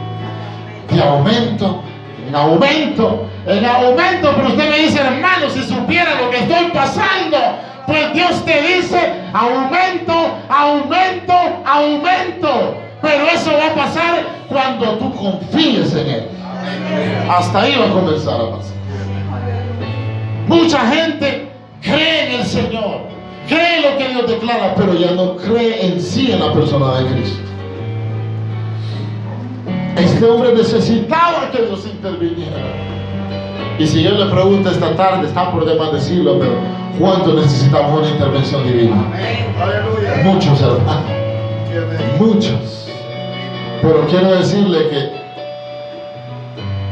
De aumento en aumento en aumento. Pero usted me dice: hermano, si supiera lo que estoy pasando, pues Dios te dice: aumento, aumento, aumento. Pero eso va a pasar cuando tú confíes en Él. Hasta ahí va a comenzar a pasar. Mucha gente cree en el Señor, cree lo que Dios declara, pero ya no cree en sí, en la persona de Cristo. Este hombre necesitaba que Dios interviniera. Y si yo le pregunto esta tarde, está por demás decirlo, pero ¿cuánto necesitamos una intervención divina? Muchos, hermanos, muchos. Pero quiero decirle que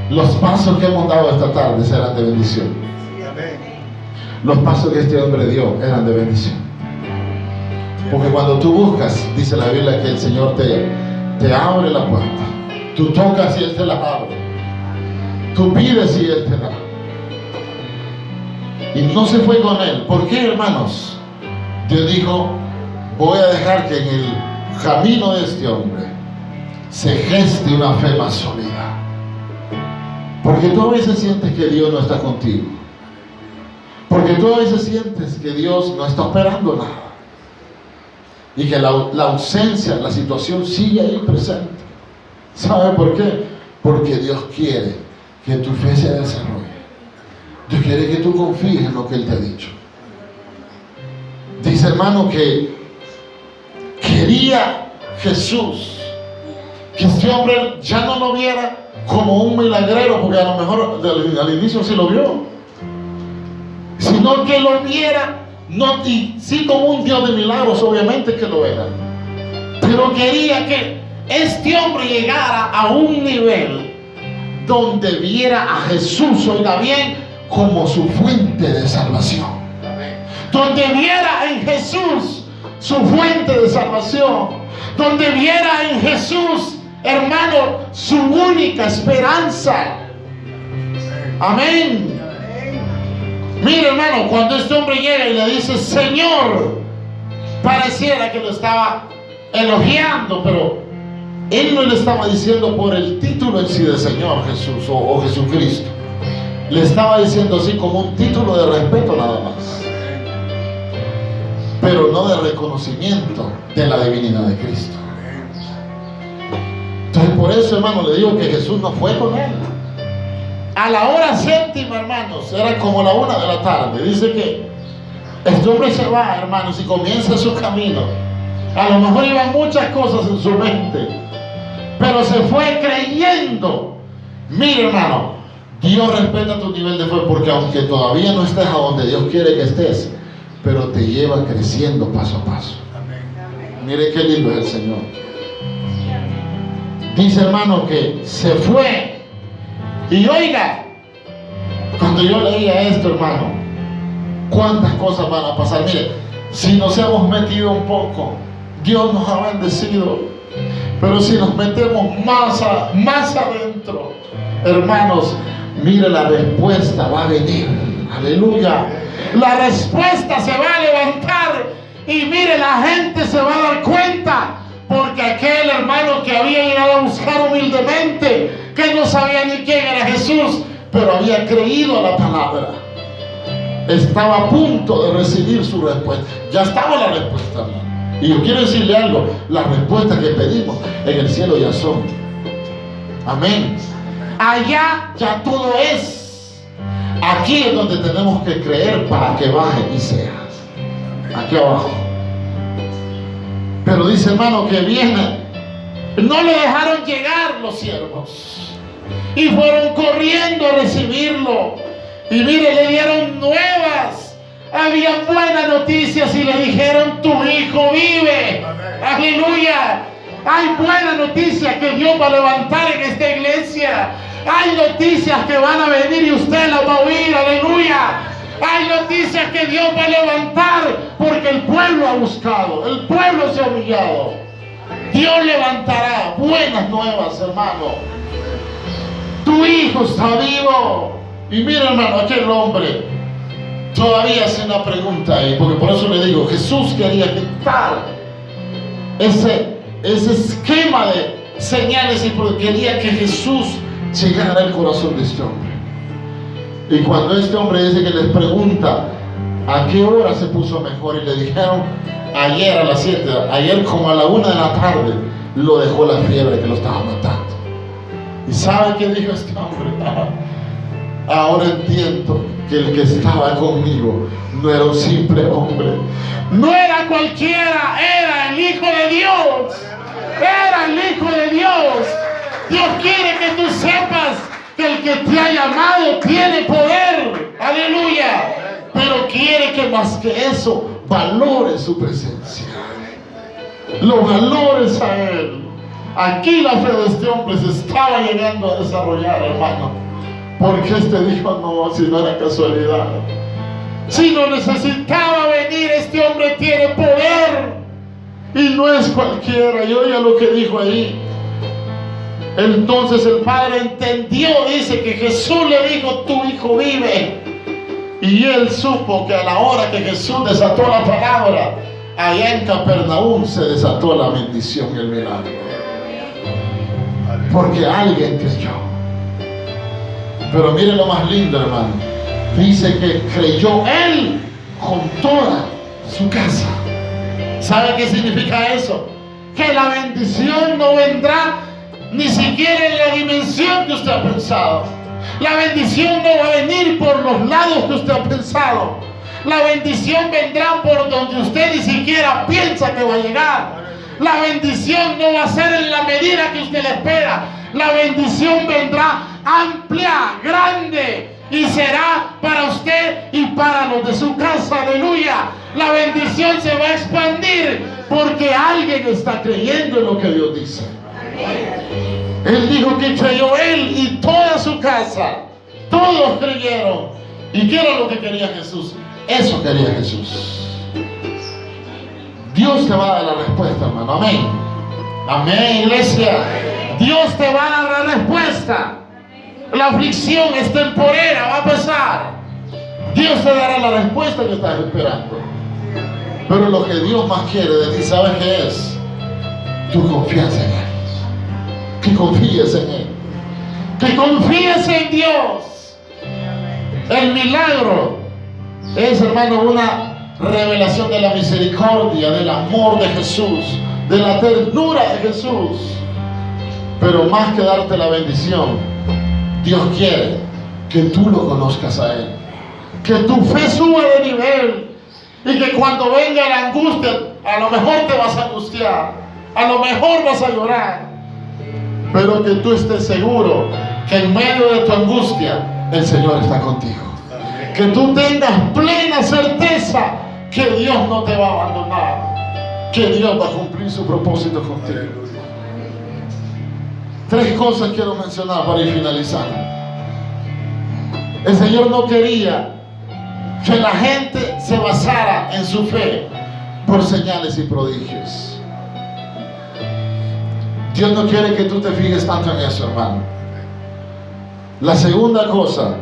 los pasos que hemos dado esta tarde serán de bendición. Los pasos que este hombre dio eran de bendición. Porque cuando tú buscas, dice la Biblia, que el Señor te abre la puerta. Tú tocas y Él te la abre. Tú pides y Él te da. Y no se fue con él. ¿Por qué, hermanos? Dios dijo: voy a dejar que en el camino de este hombre se geste una fe más sólida. Porque tú a veces sientes que Dios no está contigo. Porque tú a veces sientes que Dios no está operando nada. Y que la ausencia, la situación sigue ahí presente. ¿Sabe por qué? Porque Dios quiere que tu fe se desarrolle. Dios quiere que tú confíes en lo que Él te ha dicho. Dice, hermano, que quería Jesús que este hombre ya no lo viera como un milagrero, porque a lo mejor al inicio sí lo vio, sino que lo viera, no, y sí, como un Dios de milagros, obviamente que lo era, pero quería que este hombre llegara a un nivel donde viera a Jesús, oiga bien, como su fuente de salvación, donde viera en Jesús su fuente de salvación, donde viera en Jesús, hermano, su única esperanza. Amén. Mire, hermano, cuando este hombre llega y le dice Señor, pareciera que lo estaba elogiando, pero él no le estaba diciendo por el título en sí de Señor Jesús o Jesucristo. Le estaba diciendo así como un título de respeto nada más, pero no de reconocimiento de la divinidad de Cristo. Entonces, por eso, hermano, le digo que Jesús no fue con él. A la hora séptima, hermanos, era como la 1 de la tarde. Dice que este hombre se va, hermanos, y comienza su camino. A lo mejor iban muchas cosas en su mente, pero se fue creyendo. Mire, hermano, Dios respeta tu nivel de fe, porque aunque todavía no estés a donde Dios quiere que estés, pero te lleva creciendo paso a paso. Mire qué lindo es el Señor. Dice, hermano, que se fue. Y oiga, cuando yo leía esto, hermano, cuántas cosas van a pasar. Mire, si nos hemos metido un poco, Dios nos ha bendecido, pero si nos metemos más adentro, hermanos, mire, la respuesta va a venir. Aleluya. La respuesta se va a levantar, y mire, la gente se va a dar cuenta, porque aquel hermano que había llegado a buscar humildemente, que no sabía ni quién era Jesús, pero había creído a la palabra, estaba a punto de recibir su respuesta. Ya estaba la respuesta, hermano. Y yo quiero decirle algo, las respuestas que pedimos en el cielo ya son. Amén. Allá ya todo es. Aquí es donde tenemos que creer para que baje y sea. Aquí abajo. Pero dice, hermano, que viene. No le dejaron llegar los siervos, y fueron corriendo a recibirlo. Y mire, le dieron nuevas. Había buenas noticias y le dijeron, tu hijo vive. Aleluya. Hay buenas noticias que Dios va a levantar en esta iglesia. Hay noticias que van a venir y usted las va a oír. Aleluya. Hay noticias que Dios va a levantar, porque el pueblo ha buscado, el pueblo se ha humillado. Dios levantará buenas nuevas, hermano. Tu hijo está vivo. Y mira, hermano, aquel hombre todavía hace una pregunta ahí, porque por eso le digo, Jesús quería quitar ese esquema de señales, y quería que Jesús llegara al corazón de este hombre. Y cuando este hombre dice que les pregunta a qué hora se puso mejor, y le dijeron ayer a las 7, ayer como a la 1 de la tarde lo dejó la fiebre que lo estaba matando. ¿Y sabe qué dijo este hombre? Ahora entiendo que el que estaba conmigo no era un simple hombre, no era cualquiera, era el Hijo de Dios. Era el Hijo de Dios. Dios quiere que tú sepas que el que te ha llamado tiene poder. Aleluya. Pero quiere que más que eso valores su presencia, lo valores a Él. Aquí la fe de este hombre se estaba llegando a desarrollar, hermano, porque este dijo, no, si no era casualidad, si no necesitaba venir, este hombre tiene poder y no es cualquiera. Y oiga lo que dijo ahí. Entonces el padre entendió, dice, que Jesús le dijo, tu hijo vive. Y él supo que a la hora que Jesús desató la palabra, allá en Capernaum se desató la bendición y el milagro. Porque alguien creyó. Pero miren lo más lindo, hermano. Dice que creyó él con toda su casa. ¿Sabe qué significa eso? Que la bendición no vendrá ni siquiera en la dimensión que usted ha pensado. La bendición no va a venir por los lados que usted ha pensado. La bendición vendrá por donde usted ni siquiera piensa que va a llegar. La bendición no va a ser en la medida que usted le espera. La bendición vendrá amplia, grande, y será para usted y para los de su casa. Aleluya. La bendición se va a expandir porque alguien está creyendo en lo que Dios dice. Él dijo que creyó él y toda su casa. Todos creyeron. ¿Y qué era lo que quería Jesús? Eso quería Jesús. Dios te va a dar la respuesta, hermano. Amén. Amén, iglesia. Dios te va a dar la respuesta. La aflicción es temporera, va a pasar. Dios te dará la respuesta que estás esperando. Pero lo que Dios más quiere de ti, ¿sabes qué es? Tu confianza en Él. Que confíes en Él. Que confíes en Dios. El milagro es, hermano, una revelación de la misericordia, del amor de Jesús, de la ternura de Jesús. Pero más que darte la bendición, Dios quiere que tú lo conozcas a Él. Que tu fe suba de nivel. Y que cuando venga la angustia, a lo mejor te vas a angustiar, a lo mejor vas a llorar, pero que tú estés seguro que en medio de tu angustia el Señor está contigo. Que tú tengas plena certeza que Dios no te va a abandonar, que Dios va a cumplir su propósito contigo. 3 cosas quiero mencionar para ir finalizando. El Señor no quería que la gente se basara en su fe por señales y prodigios. Dios no quiere que tú te fijes tanto en eso, hermano. La segunda cosa,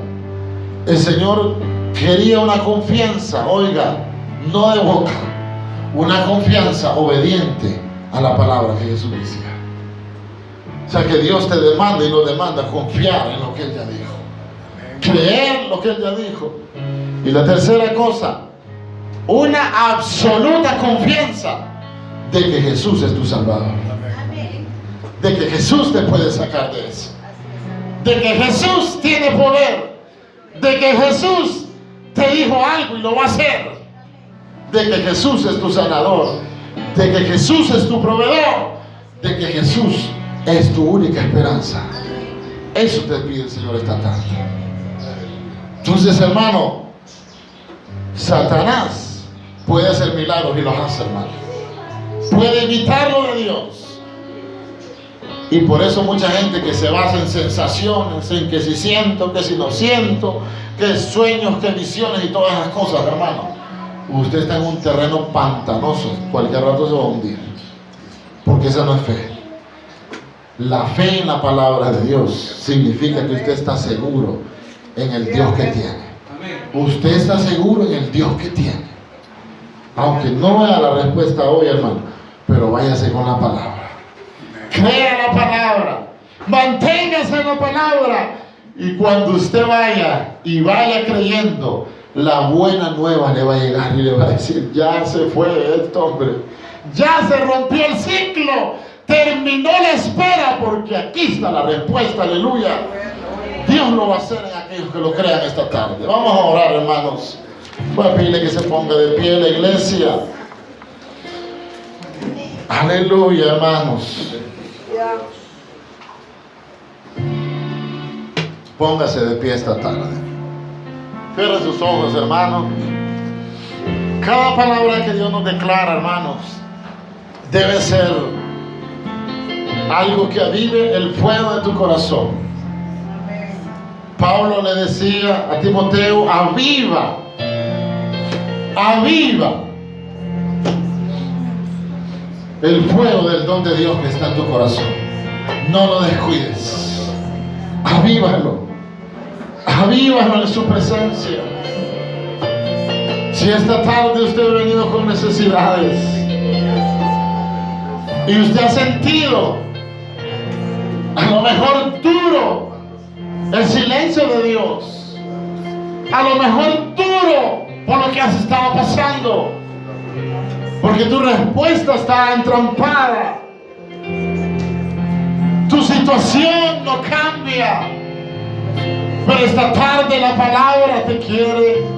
el Señor quería una confianza, oiga, no de boca, una confianza obediente a la palabra que Jesús decía. O sea, que Dios te demanda y nos demanda confiar en lo que Él ya dijo, creer lo que Él ya dijo. Y la tercera cosa, una absoluta confianza de que Jesús es tu Salvador, de que Jesús te puede sacar de eso, de que Jesús tiene poder, de que Jesús te dijo algo y lo va a hacer, de que Jesús es tu sanador, de que Jesús es tu proveedor, de que Jesús es tu única esperanza. Eso te pide el Señor esta tarde. Entonces, hermano, Satanás puede hacer milagros y los hace, hermano. Puede imitarlo de Dios. Y por eso mucha gente que se basa en sensaciones, en que si siento, que si no siento, que sueños, que visiones y todas esas cosas, hermano, usted está en un terreno pantanoso. Cualquier rato se va a hundir, porque esa no es fe. La fe en la palabra de Dios significa que usted está seguro en el Dios que tiene. Usted está seguro en el Dios que tiene. Aunque no vea la respuesta hoy, hermano, pero váyase con la palabra. Crea la palabra, manténgase en la palabra, y cuando usted vaya y vaya creyendo, la buena nueva le va a llegar y le va a decir: ya se fue este hombre, ya se rompió el ciclo, terminó la espera, porque aquí está la respuesta. Aleluya. Dios lo va a hacer en aquellos que lo crean esta tarde. Vamos a orar, hermanos. Voy a pedirle que se ponga de pie la iglesia. Aleluya, hermanos. Póngase de pie esta tarde. Cierre sus ojos, hermano. Cada palabra que Dios nos declara, hermanos, debe ser algo que avive el fuego de tu corazón. Pablo le decía a Timoteo: aviva, aviva el fuego del don de Dios que está en tu corazón. No lo descuides. Avívalo. Avívalo en su presencia. Si esta tarde usted ha venido con necesidades y usted ha sentido a lo mejor duro el silencio de Dios, a lo mejor duro por lo que has estado pasando, porque tu respuesta está entrampada, tu situación no cambia, pero esta tarde la palabra te quiere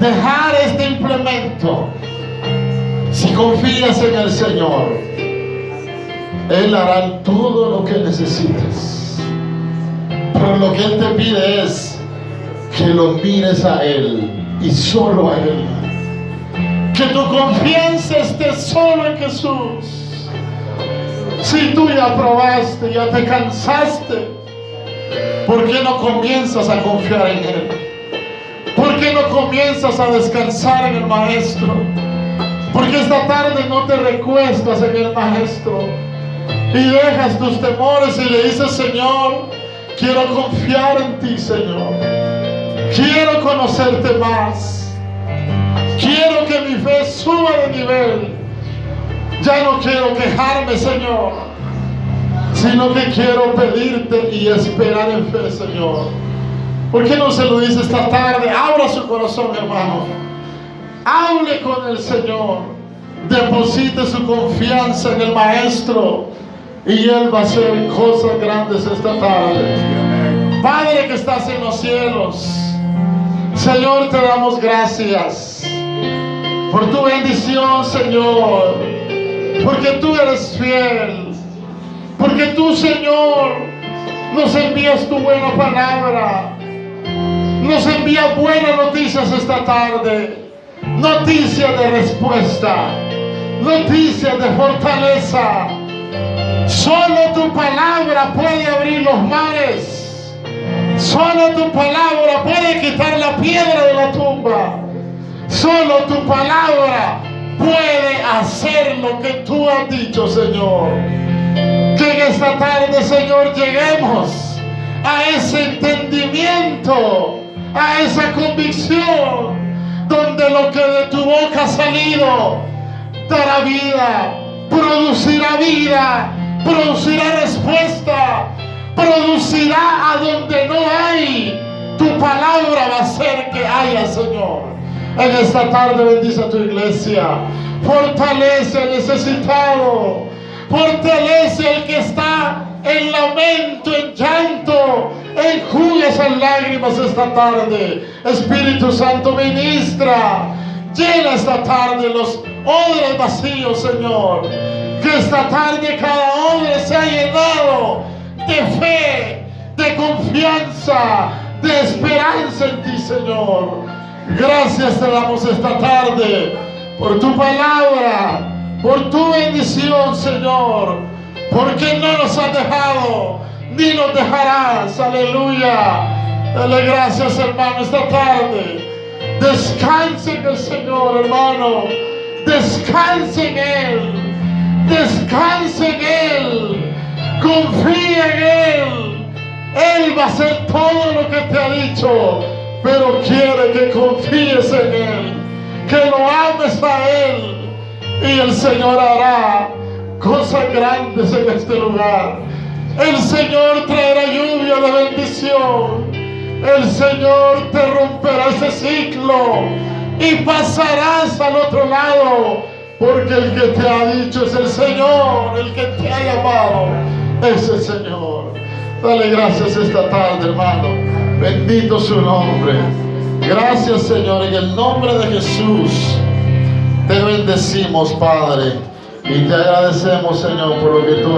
dejar este implemento. Si confías en el Señor, Él hará todo lo que necesites, pero lo que Él te pide es que lo mires a Él y solo a Él, que tu confianza esté solo en Jesús. Si tú ya probaste, ya te cansaste, ¿por qué no comienzas a confiar en Él? ¿Por qué no comienzas a descansar en el Maestro? Porque esta tarde no te recuestas en el Maestro y dejas tus temores y le dices: Señor, quiero confiar en ti, Señor. Quiero conocerte más. Quiero que mi fe suba de nivel. Ya no quiero quejarme, Señor, sino que quiero pedirte y esperar en fe, Señor. ¿Por qué no se lo dice esta tarde? Abra su corazón, hermano. Hable con el Señor. Deposite su confianza en el Maestro y Él va a hacer cosas grandes esta tarde. Padre que estás en los cielos, Señor, te damos gracias por tu bendición, Señor, porque tú eres fiel, porque tú, Señor, nos envías tu buena palabra, nos envías buenas noticias esta tarde, noticias de respuesta, noticias de fortaleza. Solo tu palabra puede abrir los mares, solo tu palabra puede quitar la piedra de la tumba, solo tu palabra puede hacer lo que tú has dicho, Señor. Que en esta tarde, Señor, lleguemos a ese entendimiento, a esa convicción, donde lo que de tu boca ha salido dará vida, producirá respuesta, producirá a donde no hay. Tu palabra va a hacer que haya, Señor. En esta tarde bendice a tu iglesia, fortalece al necesitado, fortalece al que está en lamento, en llanto, enjuga esas lágrimas esta tarde. Espíritu Santo, ministra, llena esta tarde los odres vacíos, Señor. Que esta tarde cada odre sea llenado de fe, de confianza, de esperanza en ti, Señor. Gracias te damos esta tarde por tu palabra, por tu bendición, Señor, porque no nos has dejado ni nos dejarás. Aleluya. Dale gracias, hermano, esta tarde. Descanse en el Señor, hermano. Descanse en Él. Descanse en Él. Confía en Él. Él va a hacer todo lo que te ha dicho, pero quiere que confíes en Él, que lo ames a Él, y el Señor hará cosas grandes en este lugar. El Señor traerá lluvia de bendición. El Señor te romperá ese ciclo y pasarás al otro lado, porque el que te ha dicho es el Señor, el que te ha llamado es el Señor. Dale gracias esta tarde, hermano. Bendito su nombre. Gracias, Señor. En el nombre de Jesús te bendecimos, Padre, y te agradecemos, Señor, por lo que tú